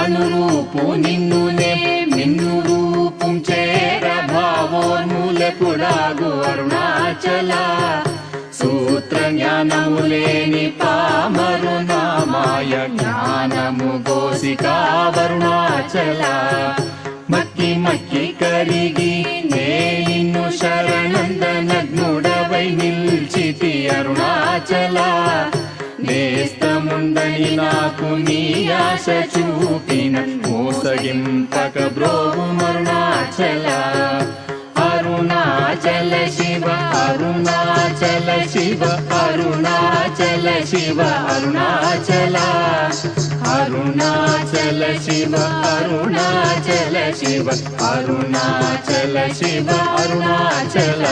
అనురూపు నిన్నునే మిన్ను రూపం చేర భావోన్మూలకుడాగు అరుణాచల సూత్ర జ్ఞానము లేని పామరునామాయ జ్ఞానము గోసికా అరుణాచల మక్కి మక్కి కరిగి నే నిన్ను శరణందనగ్నుడవై నిల్చితి అరుణాచల నేస్తముందని నాకు నీ ఆశ చూపిన మోసగింపక బ్రోవు అరుణాచల అరుణాచల శివ అరుణాచల శివ అరుణాచల శివ అరుణాచల అరుణాచల శివ అరుణాచల శివ అరుణాచల శివ అరుణాచల